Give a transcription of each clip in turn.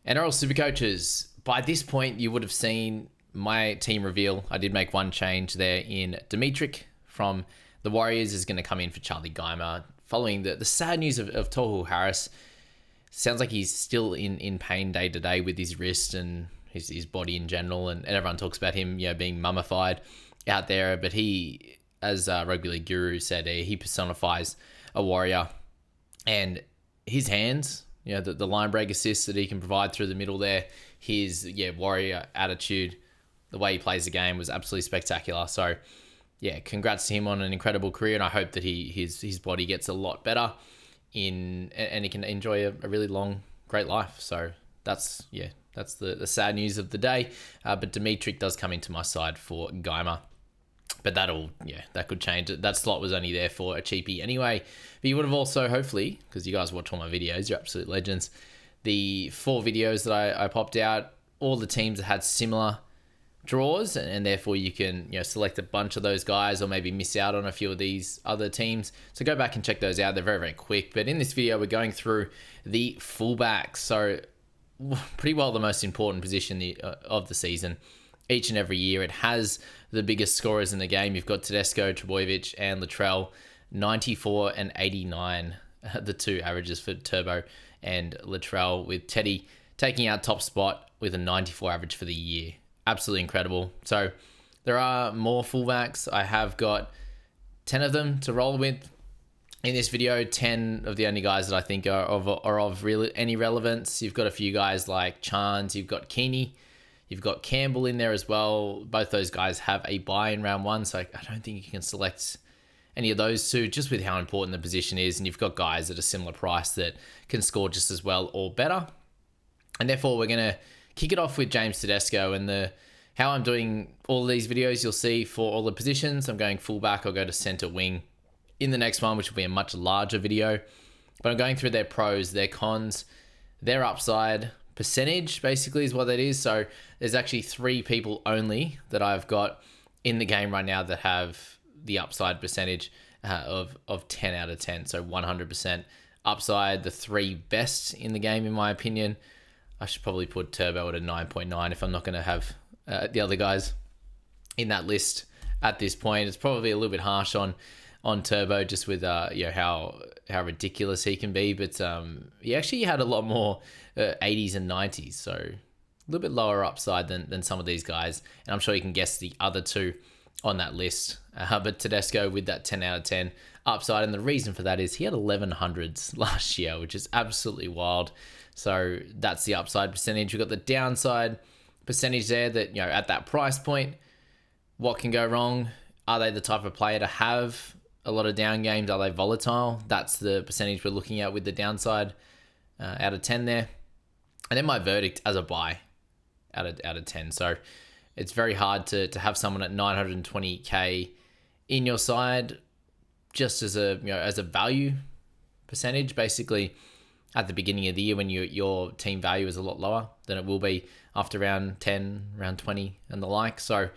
NRL SuperCoaches, by this point, you would have seen my team reveal. I did make one change there in Dimitri from the Warriors is going to come in for Charlie Geimer. Following the sad news of Tohu Harris, sounds like he's still in pain day to day with his wrist and his body in general. And everyone talks about him, being mummified out there. But he, as Rugby League Guru said, he personifies a warrior. And his hands, the line break assists that he can provide through the middle there, his warrior attitude, the way he plays the game was absolutely spectacular. So, congrats to him on an incredible career, and I hope that his body gets a lot better and he can enjoy a really long, great life. So that's the sad news of the day. But Dimitri does come into my side for Geimer. But that could change. That slot was only there for a cheapie anyway. But you would have also, hopefully, because you guys watch all my videos, you're absolute legends, the 4 videos that I popped out, all the teams that had similar draws, and therefore you can select a bunch of those guys or maybe miss out on a few of these other teams. So go back and check those out. They're very, very quick. But in this video, we're going through the fullbacks. So pretty well the most important position of the season. Each and every year, it has the biggest scorers in the game. You've got Tedesco, Trbojevic, and Latrell, 94 and 89, the two averages for Turbo and Latrell, with Teddy taking out top spot with a 94 average for the year. Absolutely incredible. So there are more fullbacks. I have got 10 of them to roll with. In this video, 10 of the only guys that I think are of really any relevance. You've got a few guys like Chance, you've got Keeney, you've got Campbell in there as well. Both those guys have a bye in round 1, so I don't think you can select any of those two, just with how important the position is. And you've got guys at a similar price that can score just as well or better. And therefore, we're going to kick it off with James Tedesco. And how I'm doing all of these videos, you'll see for all the positions. I'm going fullback, I'll go to center wing in the next one, which will be a much larger video. But I'm going through their pros, their cons, their upside percentage, basically, is what that is. So there's actually 3 people only that I've got in the game right now that have the upside percentage of 10 out of 10. So 100% upside, the 3 best in the game, in my opinion. I should probably put Turbo at a 9.9 if I'm not going to have the other guys in that list at this point. It's probably a little bit harsh on Turbo, just with how ridiculous he can be. But he actually had a lot more 80s and 90s, so a little bit lower upside than some of these guys. And I'm sure you can guess the other 2 on that list. But Tedesco with that 10 out of 10 upside, and the reason for that is he had 1100s last year, which is absolutely wild. So that's the upside percentage. We've got the downside percentage there that, at that price point, what can go wrong? Are they the type of player to have a lot of down games? Are they volatile? That's the percentage we're looking at with the downside out of 10 there. And then my verdict as a buy out of 10. So it's very hard to have someone at 920k in your side just as a value percentage. Basically, at the beginning of the year when your team value is a lot lower than it will be after round 10, round 20 and the like. So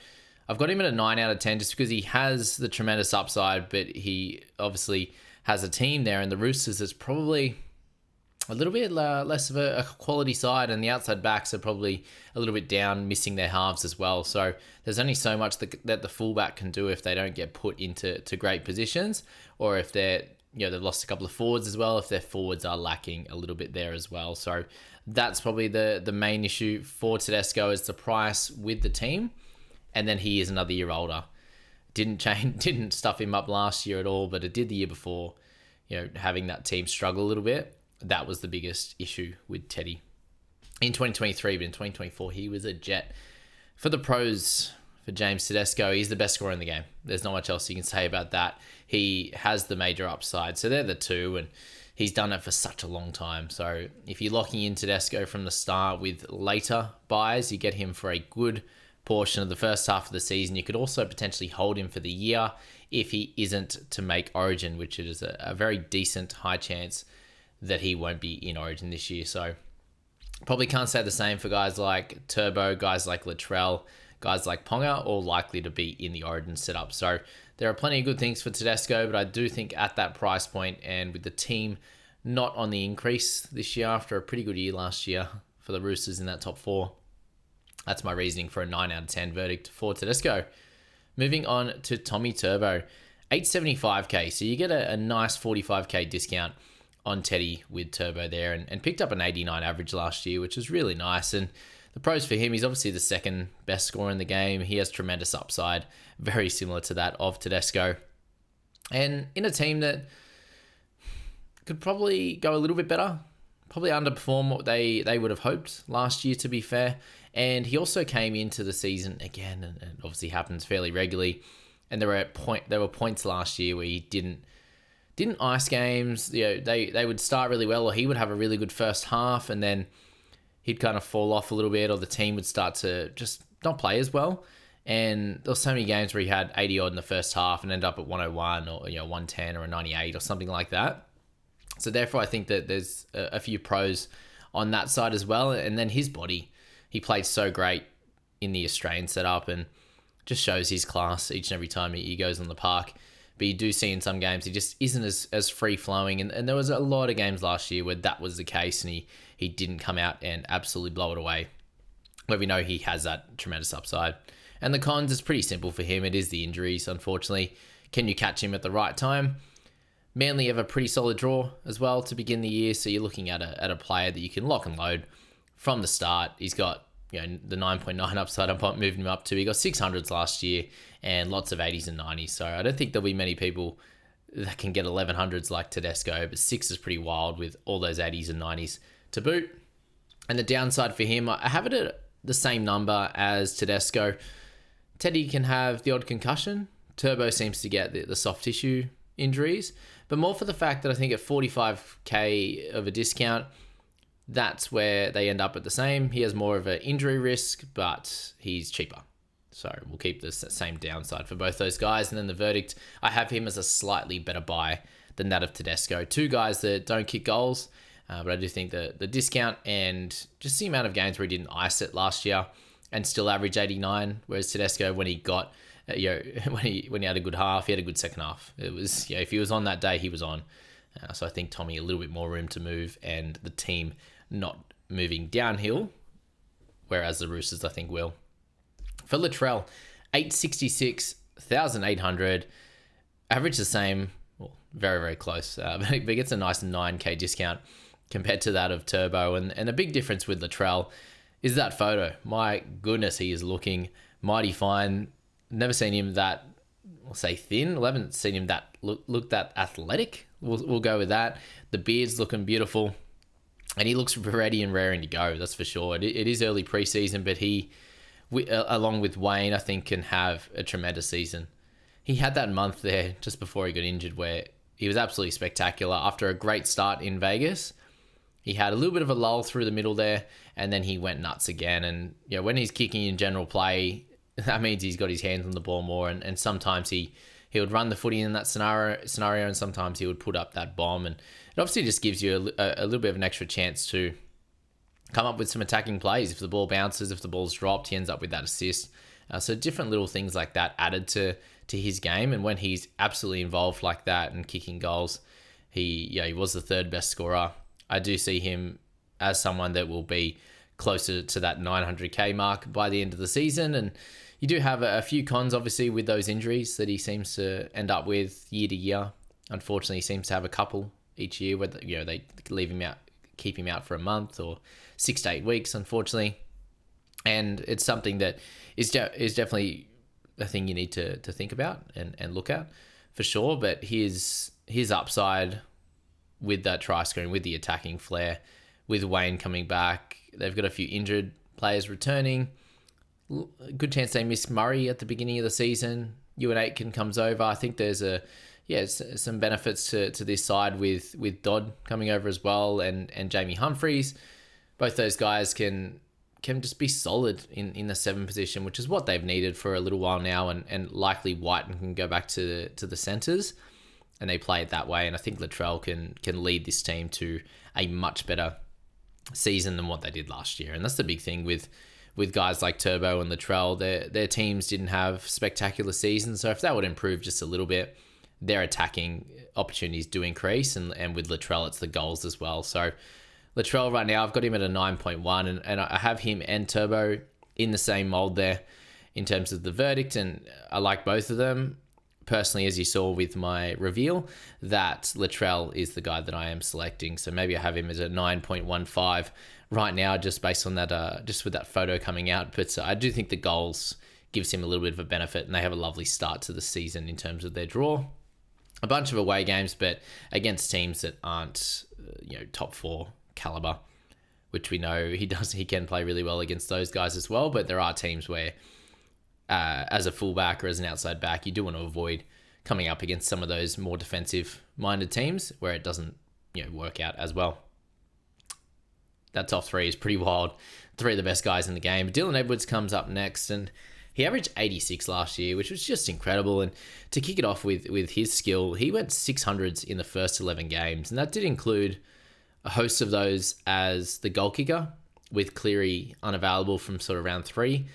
I've got him at a 9 out of 10 just because he has the tremendous upside, but he obviously has a team there, and the Roosters is probably a little bit less of a quality side, and the outside backs are probably a little bit down, missing their halves as well. So there's only so much that the fullback can do if they don't get put into great positions, or if they've lost a couple of forwards as well, if their forwards are lacking a little bit there as well. So that's probably the main issue for Tedesco, is the price with the team. And then he is another year older. Didn't stuff him up last year at all, but it did the year before. Having that team struggle a little bit, that was the biggest issue with Teddy in 2023. But in 2024, he was a jet. For the pros, for James Tedesco, he's the best scorer in the game. There's not much else you can say about that. He has the major upside. So they're the 2, and he's done it for such a long time. So if you're locking in Tedesco from the start with later buys, you get him for a good portion of the first half of the season. You could also potentially hold him for the year if he isn't to make Origin, which is a very decent high chance that he won't be in Origin this year. So probably can't say the same for guys like Turbo, guys like Latrell, guys like Ponga, all likely to be in the Origin setup. So there are plenty of good things for Tedesco, but I do think at that price point and with the team not on the increase this year after a pretty good year last year for the Roosters in that top 4. That's my reasoning for a 9 out of 10 verdict for Tedesco. Moving on to Tommy Turbo. 875k, so you get a nice 45k discount on Teddy with Turbo there, and picked up an 89 average last year, which is really nice. And the pros for him, he's obviously the second best scorer in the game. He has tremendous upside, very similar to that of Tedesco. And in a team that could probably go a little bit better, probably underperform what they would have hoped last year, to be fair. And he also came into the season again, and it obviously happens fairly regularly. And there were points last year where he didn't ice games. They would start really well, or he would have a really good first half, and then he'd kind of fall off a little bit, or the team would start to just not play as well. And there were so many games where he had 80 odd in the first half and ended up at 101 or 110 or a 98 or something like that. So therefore, I think that there's a few pros on that side as well. And then his body, he played so great in the Australian setup and just shows his class each and every time he goes on the park. But you do see in some games he just isn't as free-flowing. And there was a lot of games last year where that was the case, and he didn't come out and absolutely blow it away, where we know he has that tremendous upside. And the cons is pretty simple for him. It is the injuries, unfortunately. Can you catch him at the right time? Manly have a pretty solid draw as well to begin the year, so you're looking at a player that you can lock and load from the start. He's got the 9.9 upside. I'm moving him up to. He got 600s last year and lots of 80s and 90s. So I don't think there'll be many people that can get 1100s like Tedesco, but 6 is pretty wild with all those 80s and 90s to boot. And the downside for him, I have it at the same number as Tedesco. Teddy can have the odd concussion. Turbo seems to get the soft tissue injuries, but more for the fact that I think at 45k of a discount, that's where they end up at the same. He has more of an injury risk, but he's cheaper. So we'll keep the same downside for both those guys. And then the verdict, I have him as a slightly better buy than that of Tedesco. 2 guys that don't kick goals, but I do think the discount and just the amount of games where he didn't ice it last year and still average 89, whereas Tedesco, when he got, when he had a good half, he had a good second half. It was, if he was on that day, he was on. So I think Tommy a little bit more room to move, and the team not moving downhill, whereas the Roosters I think will. For Latrell, 866,800, average the same, well, very, very close, but he gets a nice 9k discount compared to that of Turbo. And a big difference with Latrell is that photo. My goodness, he is looking mighty fine. Never seen him that, we'll say thin. I haven't seen him that look that athletic. We'll go with that. The beard's looking beautiful, and he looks ready and raring to go. That's for sure. It is early preseason, but he, along with Wayne, I think can have a tremendous season. He had that month there just before he got injured where he was absolutely spectacular. After a great start in Vegas, he had a little bit of a lull through the middle there, and then he went nuts again. And when he's kicking in general play, that means he's got his hands on the ball more, and sometimes he would run the footy in that scenario, and sometimes he would put up that bomb. And it obviously just gives you a little bit of an extra chance to come up with some attacking plays. If the ball bounces, if the ball's dropped, he ends up with that assist. So different little things like that added to his game. And when he's absolutely involved like that and kicking goals, he was the 3rd best scorer. I do see him as someone that will be closer to that 900k mark by the end of the season. And you do have a few cons, obviously, with those injuries that he seems to end up with year to year. Unfortunately, he seems to have a couple each year where they leave him out, keep him out for a month or 6 to 8 weeks, unfortunately. And it's something that is definitely a thing you need to think about and look at for sure. But his upside with that try scoring, with the attacking flair, with Wayne coming back, they've got a few injured players returning. Good chance they miss Murray at the beginning of the season. Ewan Aitken comes over. I think there's some benefits to this side with Dodd coming over as well, and Jamie Humphries. Both those guys can just be solid in the 7 position, which is what they've needed for a little while now, and likely Whiten can go back to the centres, and they play it that way. And I think Latrell can lead this team to a much better season than what they did last year. And that's the big thing with guys like Turbo and Latrell. Their teams didn't have spectacular seasons, so if that would improve just a little bit, their attacking opportunities do increase. And with Latrell, it's the goals as well. So Latrell right now, I've got him at a 9.1, and I have him and Turbo in the same mold there in terms of the verdict, and I like both of them. Personally, as you saw with my reveal, that Latrell is the guy that I am selecting. So maybe I have him as a 9.15 right now, just based on that, just with that photo coming out. But I do think the goals gives him a little bit of a benefit, and they have a lovely start to the season in terms of their draw. A bunch of away games, but against teams that aren't, top 4 caliber, which we know he can play really well against those guys as well. But there are teams where, as a fullback or as an outside back, you do want to avoid coming up against some of those more defensive-minded teams where it doesn't, work out as well. That top 3 is pretty wild. 3 of the best guys in the game. Dylan Edwards comes up next, and he averaged 86 last year, which was just incredible. And to kick it off with his skill, he went 600s in the first 11 games, and that did include a host of those as the goal kicker, with Cleary unavailable from sort of round 3.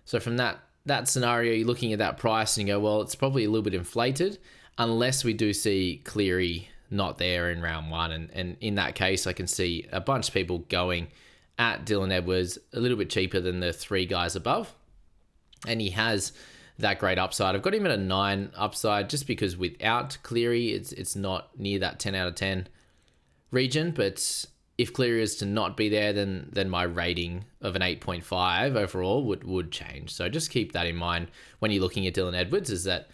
So from that scenario, you're looking at that price and you go, well, it's probably a little bit inflated unless we do see Cleary not there in round 1. And in that case, I can see a bunch of people going at Dylan Edwards a little bit cheaper than the 3 guys above. And he has that great upside. I've got him at a 9 upside just because without Cleary, it's not near that 10 out of 10 region. But if Cleary is to not be there, then my rating of an 8.5 overall would change. So just keep that in mind when you're looking at Dylan Edwards, is that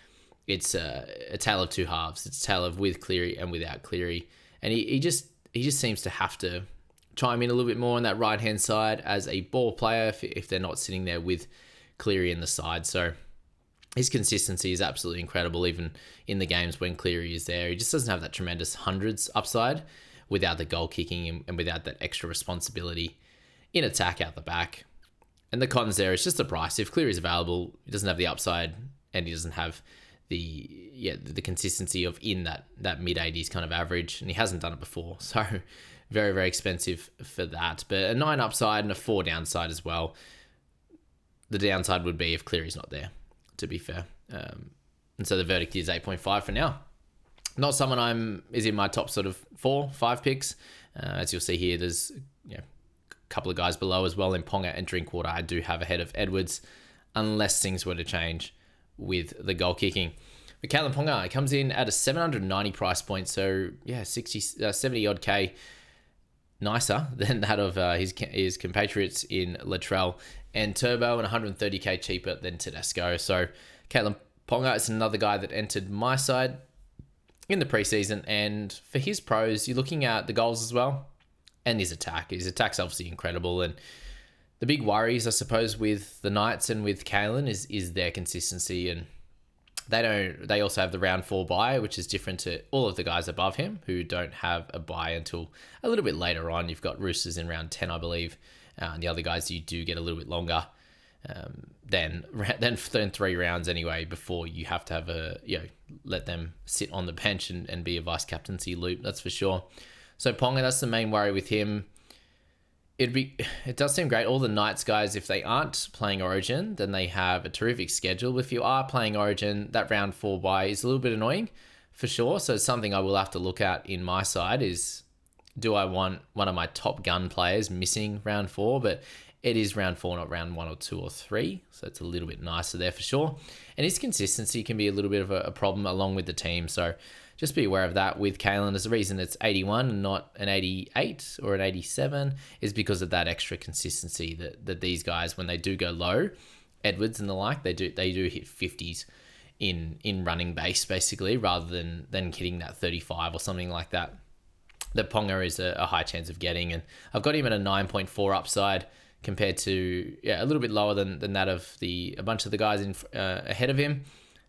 it's a tale of 2 halves. It's a tale of with Cleary and without Cleary. And he just seems to have to chime in a little bit more on that right-hand side as a ball player if they're not sitting there with Cleary in the side. So his consistency is absolutely incredible, even in the games when Cleary is there. He just doesn't have that tremendous hundreds upside without the goal kicking and without that extra responsibility in attack out the back. And the cons there is just the price. If Cleary is available, he doesn't have the upside and he doesn't have the consistency of in that mid-80s kind of average, and he hasn't done it before. So very, very expensive for that. But a 9 upside and a 4 downside as well. The downside would be if Cleary's not there, to be fair. And so the verdict is 8.5 for now. Not someone is in my top sort of 4-5 picks. As you'll see here, there's a couple of guys below as well. In Ponga and Drinkwater, I do have ahead of Edwards, unless things were to change with the goal kicking. But Kalyn Ponga comes in at a 790 price point, so 70 odd K nicer than that of his compatriots in Latrell and Turbo, and 130k cheaper than Tedesco. So Kalyn Ponga is another guy that entered my side in the preseason, and for his pros, you're looking at the goals as well and his attack. His attack's obviously incredible, and the big worries, I suppose, with the Knights and with Kalyn is their consistency, and they also have the round 4 bye, which is different to all of the guys above him who don't have a bye until a little bit later on. You've got Roosters in round 10, I believe, and the other guys you do get a little bit longer than 3 rounds anyway before you have to have let them sit on the bench and be a vice captaincy loop. That's for sure. So Ponga, that's the main worry with him. It does seem great. All the Knights guys, if they aren't playing Origin, then they have a terrific schedule. If you are playing Origin, that round 4 bye is a little bit annoying for sure. So something I will have to look at in my side is, do I want one of my top gun players missing round 4? But it is round 4, not round 1 or 2 or 3. So it's a little bit nicer there for sure. And his consistency can be a little bit of a problem along with the team. So just be aware of that with Kalyn. There's a reason it's 81 and not an 88 or an 87 is because of that extra consistency that these guys, when they do go low, Edwards and the like, they do hit 50s in running base basically, rather than hitting that 35 or something like that. The Ponga is a high chance of getting, and I've got him at a 9.4 upside compared to a little bit lower than that of a bunch of the guys ahead of him.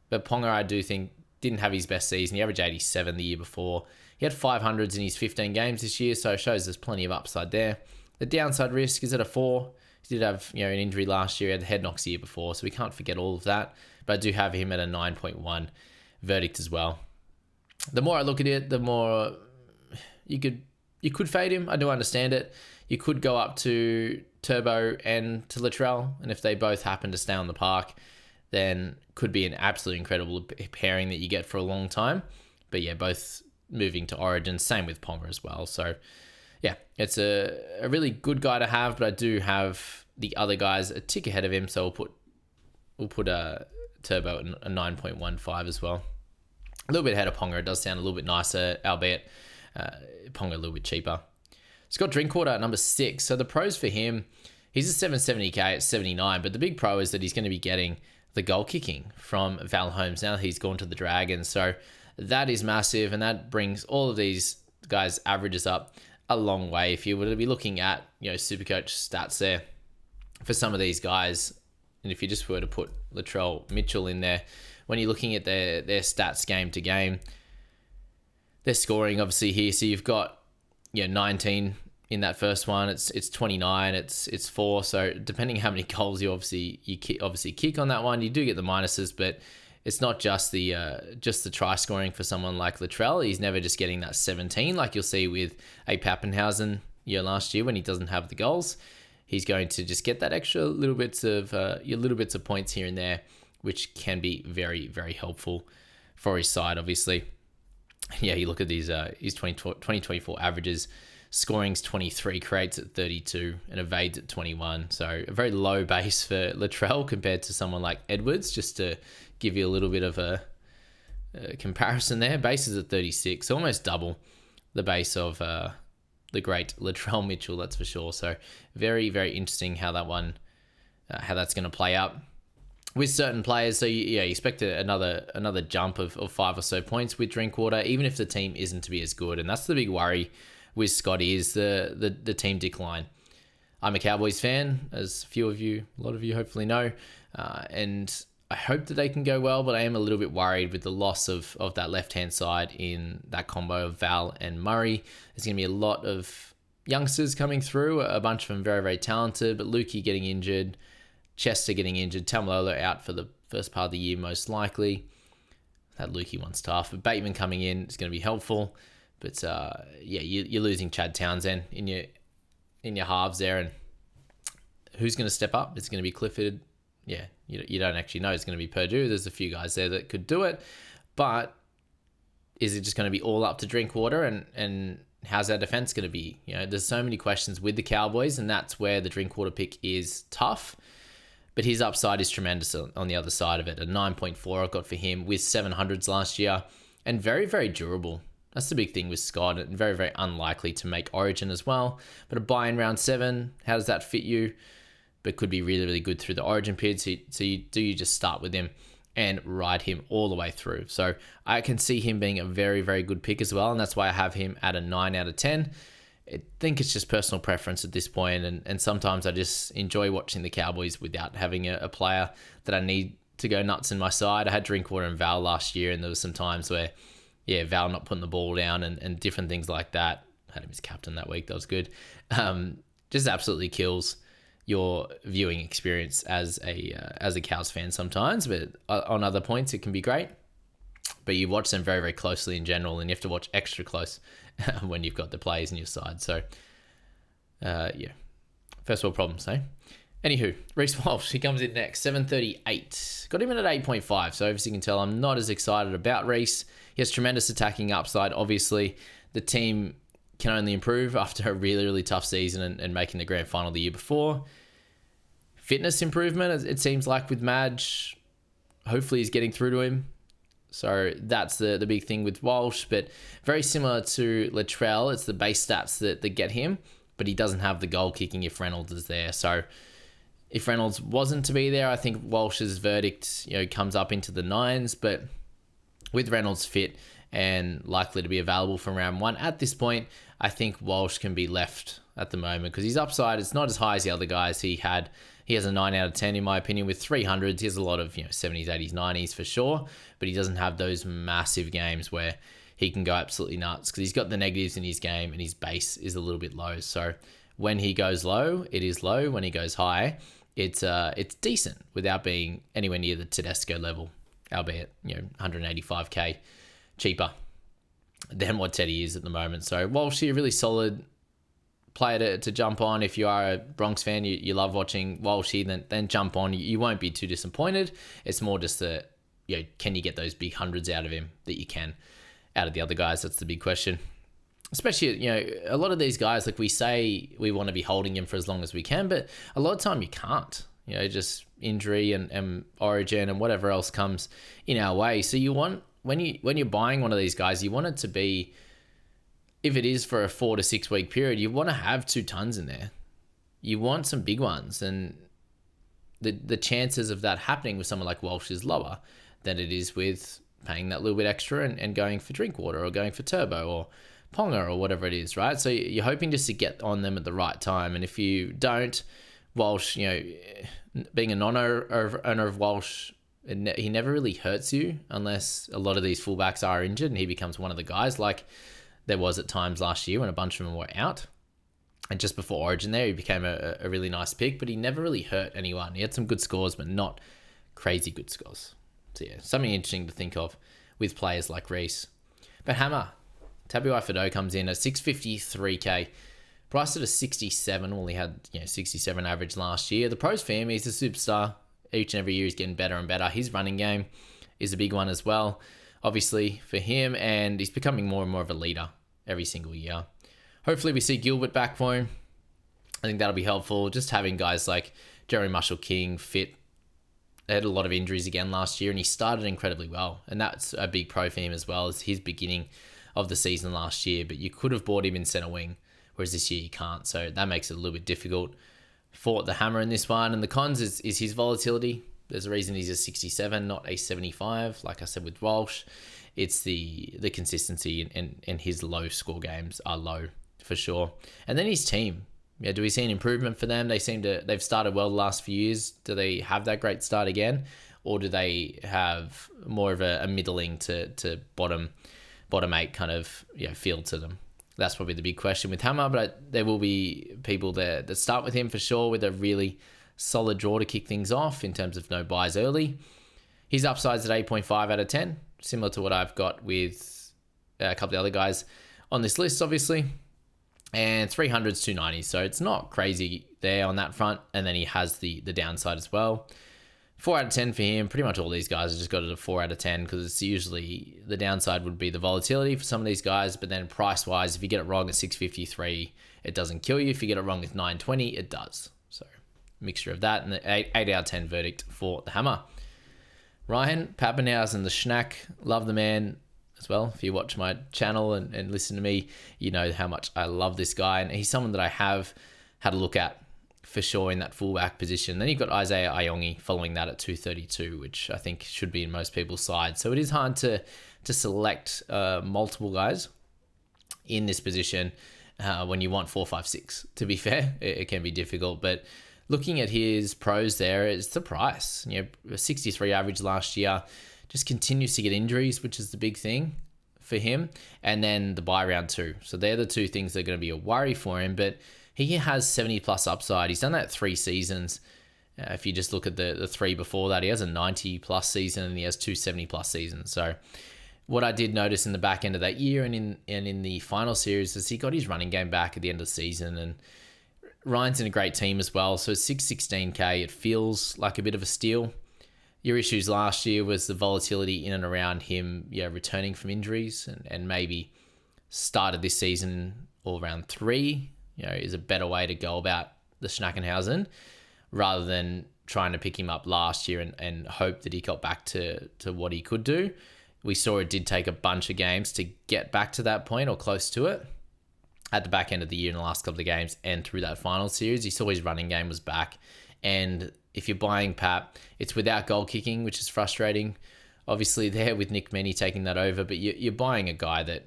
But Ponga, I do think, didn't have his best season. He averaged 87 the year before. He had 500s in his 15 games this year, so it shows there's plenty of upside there. The downside risk is at a 4. He did have an injury last year. He had the head knocks the year before, so we can't forget all of that. But I do have him at a 9.1 verdict as well. The more I look at it, the more you could fade him. I do understand it. You could go up to Turbo and to Latrell, and if they both happen to stay on the park, then could be an absolutely incredible pairing that you get for a long time. But both moving to Origin, same with Ponga as well. So yeah, it's a really good guy to have, but I do have the other guys a tick ahead of him, so we'll put a Turbo at a 9.15 as well. A little bit ahead of Ponga. It does sound a little bit nicer, albeit Ponga a little bit cheaper. Scott Drinkwater at number 6. So the pros for him, he's a 770k at 79, but the big pro is that he's going to be getting the goal kicking from Val Holmes now that he's gone to the Dragons. So that is massive, and that brings all of these guys' averages up a long way. If you were to be looking at, SuperCoach stats there for some of these guys, and if you just were to put Latrell Mitchell in there, when you're looking at their stats game to game, they're scoring obviously here. So you've got 19 in that first one. It's 29. It's 4. So depending how many goals you obviously kick on that one, you do get the minuses, but it's not just the try scoring for someone like Latrell. He's never just getting that 17 like you'll see with a Papenhuyzen last year when he doesn't have the goals. He's going to just get that extra little bits of points here and there, which can be very, very helpful for his side, obviously. Yeah, you look at his 2024 averages. Scoring's 23, creates at 32, and evades at 21. So a very low base for Latrell compared to someone like Edwards, just to give you a little bit of a comparison there. Base is at 36, almost double the base of the great Latrell Mitchell, that's for sure. So very, very interesting how that's going to play out with certain players. So you expect another jump of 5 or so points with Drinkwater, even if the team isn't to be as good. And that's the big worry with Scotty, is the team decline. I'm a Cowboys fan, as a lot of you hopefully know, and I hope that they can go well, but I am a little bit worried with the loss of that left-hand side in that combo of Val and Murray. There's going to be a lot of youngsters coming through, a bunch of them very, very talented, but Lukey getting injured, Chester getting injured, Tamalolo out for the first part of the year most likely. That Lukey one's tough, but Bateman coming in is going to be helpful. But you're losing Chad Townsend in your halves there, and who's going to step up? It's going to be Clifford. Yeah, you don't actually know. It's going to be Purdue. There's a few guys there that could do it, but is it just going to be all up to Drinkwater? And how's our defense going to be? There's so many questions with the Cowboys, and that's where the Drinkwater pick is tough. But his upside is tremendous on the other side of it. A 9.4 I've got for him with 700s last year, and very, very durable. That's the big thing with Scott, and very, very unlikely to make Origin as well. But a buy in round 7, how does that fit you? But could be really, really good through the Origin period. So you just start with him and ride him all the way through. So I can see him being a very, very good pick as well, and that's why I have him at a 9 out of 10. I think it's just personal preference at this point, and sometimes I just enjoy watching the Cowboys without having a player that I need to go nuts in my side. I had Drinkwater and Val last year, and there was some times where Val not putting the ball down and different things like that. I had him as captain that week. That was good. Just absolutely kills your viewing experience as a Cows fan sometimes, but on other points it can be great. But you watch them very, very closely in general, and you have to watch extra close when you've got the players on your side. So, first world problems, eh? Anywho, Reece Walsh, he comes in next, 738. Got him in at 8.5, so obviously you can tell I'm not as excited about Reece. He has tremendous attacking upside. Obviously, the team can only improve after a really, really tough season and making the grand final the year before. Fitness improvement, it seems like with Madge, hopefully he's getting through to him. So that's the big thing with Walsh, but very similar to Latrell. It's the base stats that get him, but he doesn't have the goal kicking if Reynolds is there. So if Reynolds wasn't to be there, I think Walsh's verdict, comes up into the 9s, but with Reynolds fit and likely to be available from round 1 at this point, I think Walsh can be left at the moment because his upside is not as high as the other guys he has a 9 out of 10 in my opinion with 300s. He has a lot of 70s, 80s, 90s for sure, but he doesn't have those massive games where he can go absolutely nuts because he's got the negatives in his game and his base is a little bit low. So when he goes low, it is low. When he goes high, it's decent without being anywhere near the Tedesco level, albeit 185k cheaper than what Teddy is at the moment. So Walsh, a really solid player to jump on. If you are a Bronx fan, you love watching Walsh, then jump on. You won't be too disappointed. It's more just that, can you get those big hundreds out of him that you can out of the other guys? That's the big question. especially, a lot of these guys, like we say we want to be holding him for as long as we can, but a lot of time you can't, just injury and origin and whatever else comes in our way. So you want, when you're buying one of these guys, you want it to be, if it is for a 4 to 6 week period, you want to have 2 tons in there. You want some big ones, and the chances of that happening with someone like Walsh is lower than it is with paying that little bit extra and going for Drinkwater or going for Turbo or Ponga or whatever it is, right? So you're hoping just to get on them at the right time. And if you don't, Walsh, being a non-owner of Walsh, he never really hurts you unless a lot of these fullbacks are injured and he becomes one of the guys, like there was at times last year when a bunch of them were out. And just before Origin there, he became a really nice pick, but he never really hurt anyone. He had some good scores, but not crazy good scores. So yeah, something interesting to think of with players like Reece. But Hammer, Tabuai comes in at 653k, priced at a 67. Well, he had 67 average last year. The pros for him, he's a superstar. Each and every year he's getting better and better. His running game is a big one as well, obviously, for him, and he's becoming more and more of a leader every single year. Hopefully we see Gilbert back for him. I think that'll be helpful. Just having guys like Jerry Marshall-King fit. They had a lot of injuries again last year, and he started incredibly well. And that's a big pro for him as well, as his beginning of the season last year. But you could have bought him in centre wing, whereas this year you can't. So that makes it a little bit difficult for the Hammer in this one. And the cons is his volatility. There's a reason he's a 67, not a 75. Like I said with Walsh, it's the consistency and his low score games are low for sure. And then his team. Yeah, do we see an improvement for them? They've started well the last few years. Do they have that great start again? Or do they have more of a middling to bottom 8 kind of feel to them? That's probably the big question with Hammer, but there will be people there that start with him for sure with a really solid draw to kick things off in terms of no buys early. His upside's at 8.5 out of 10, similar to what I've got with a couple of other guys on this list, obviously. And 300s, 290s, so it's not crazy there on that front. And then he has the downside as well. 4 out of 10 for him. Pretty much all these guys have just got it a 4 out of 10 because it's usually the downside would be the volatility for some of these guys. But then price-wise, if you get it wrong at 653, it doesn't kill you. If you get it wrong at 920, it does. So mixture of that and the 8 out of 10 verdict for the Hammer. Ryan, Papenhuyzen, the Schnack. Love the man as well. If you watch my channel and listen to me, you know how much I love this guy. And he's someone that I have had a look at for sure in that fullback position. Then you've got Isaiah Iongi following that at 232, which I think should be in most people's side. So it is hard to select multiple guys in this position when you want 4, 5, 6. To be fair, it can be difficult. But looking at his pros there, it's the price. 63 average last year. Just continues to get injuries, which is the big thing for him. And then the buy round 2. So they're the 2 things that are going to be a worry for him. But he has 70 plus upside. He's done that 3 seasons. If you just look at the 3 before that, he has a 90 plus season and he has 2 70 plus seasons. So what I did notice in the back end of that year and in the final series is he got his running game back at the end of the season. And Ryan's in a great team as well. So 616k, it feels like a bit of a steal. Your issues last year was the volatility in and around him, returning from injuries and maybe started this season all round 3, is a better way to go about the Schnackenhausen rather than trying to pick him up last year and hope that he got back to what he could do. We saw it did take a bunch of games to get back to that point or close to it at the back end of the year in the last couple of games and through that final series. You saw his running game was back. And if you're buying Pap, it's without goal kicking, which is frustrating. Obviously, there with Nick Mennie taking that over, but you're buying a guy that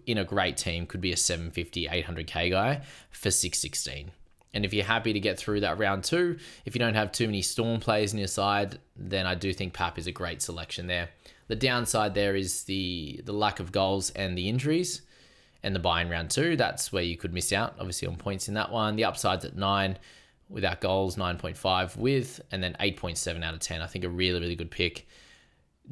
in a great team could be a 750, 800k guy for 616. And if you're happy to get through that round 2, if you don't have too many Storm players in your side, then I do think Pap is a great selection there. The downside there is the lack of goals and the injuries and the buy in round 2. That's where you could miss out, obviously, on points in that one. The upside's at 9. Without goals, 9.5 with, and then 8.7 out of 10. I think a really, really good pick.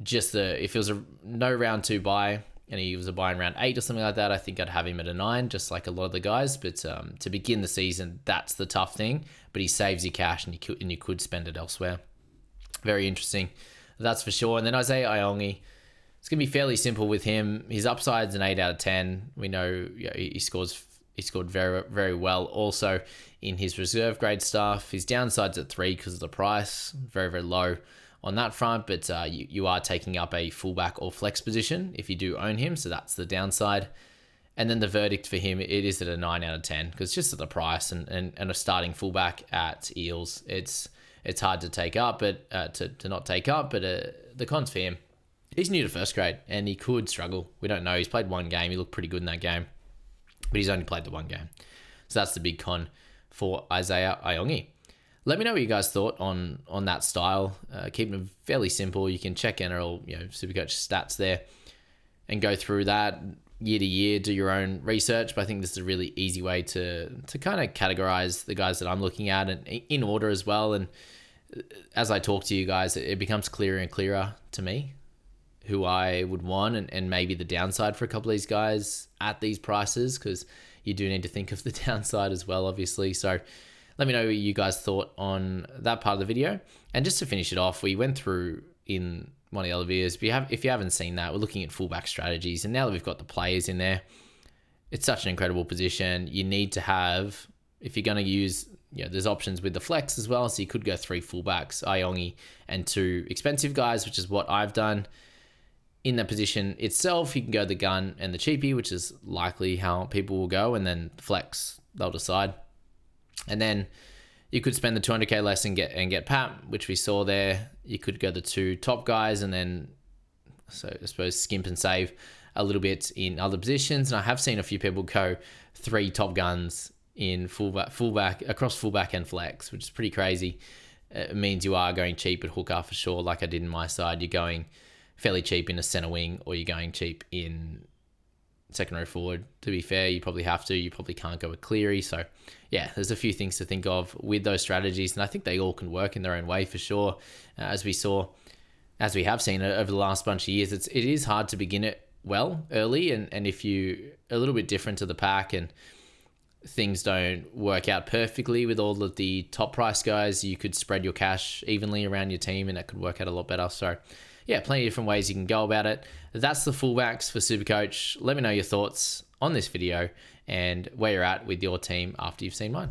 Just if it was a no round 2 buy and he was a buy in round 8 or something like that, I think I'd have him at a 9, just like a lot of the guys. But to begin the season, that's the tough thing. But he saves you cash and you could spend it elsewhere. Very interesting. That's for sure. And then Isaiah Iongi, It's going to be fairly simple with him. His upside's an 8 out of 10. We know he scored very, very well also in his reserve grade stuff. His downside's at 3 because of the price. Very, very low on that front, but you are taking up a fullback or flex position if you do own him, so that's the downside. And then the verdict for him, it is at a 9 out of 10 because just at the price and a starting fullback at Eels, it's hard to take up, but to not take up. But the cons for him, he's new to first grade and he could struggle. We don't know. He's played one game. He looked pretty good in that game, but he's only played the one game. So that's the big con for Isaiah Iongi. Let me know what you guys thought on that style. Keeping it fairly simple. You can check NRL SuperCoach stats there and go through that year to year, do your own research. But I think this is a really easy way to kind of categorize the guys that I'm looking at and in order as well. And as I talk to you guys, it becomes clearer and clearer to me who I would want and maybe the downside for a couple of these guys at these prices, because you do need to think of the downside as well, obviously. So let me know what you guys thought on that part of the video. And just to finish it off, we went through in one of the other videos, if you haven't seen that, we're looking at fullback strategies. And now that we've got the players in there, it's such an incredible position. You need to have, if you're going to use, there's options with the flex as well. So you could go 3 fullbacks, Iongi, and 2 expensive guys, which is what I've done. In the position itself, you can go the gun and the cheapie, which is likely how people will go. And then flex, they'll decide. And then you could spend the 200k less and get Pat, which we saw there. You could go the 2 top guys and then, so I suppose, skimp and save a little bit in other positions. And I have seen a few people go 3 top guns in fullback across fullback and flex, which is pretty crazy. It means you are going cheap at hooker for sure, like I did in my side. You're going fairly cheap in a center wing, or you're going cheap in second row forward. To be fair, you probably have to. You probably can't go with Cleary. So yeah, there's a few things to think of with those strategies, and I think they all can work in their own way for sure. As we have seen over the last bunch of years, it is hard to begin it well early, and if you a little bit different to the pack and things don't work out perfectly with all of the top price guys, you could spread your cash evenly around your team and that could work out a lot better. So yeah, plenty of different ways you can go about it. That's the fullbacks for SuperCoach. Let me know your thoughts on this video and where you're at with your team after you've seen mine.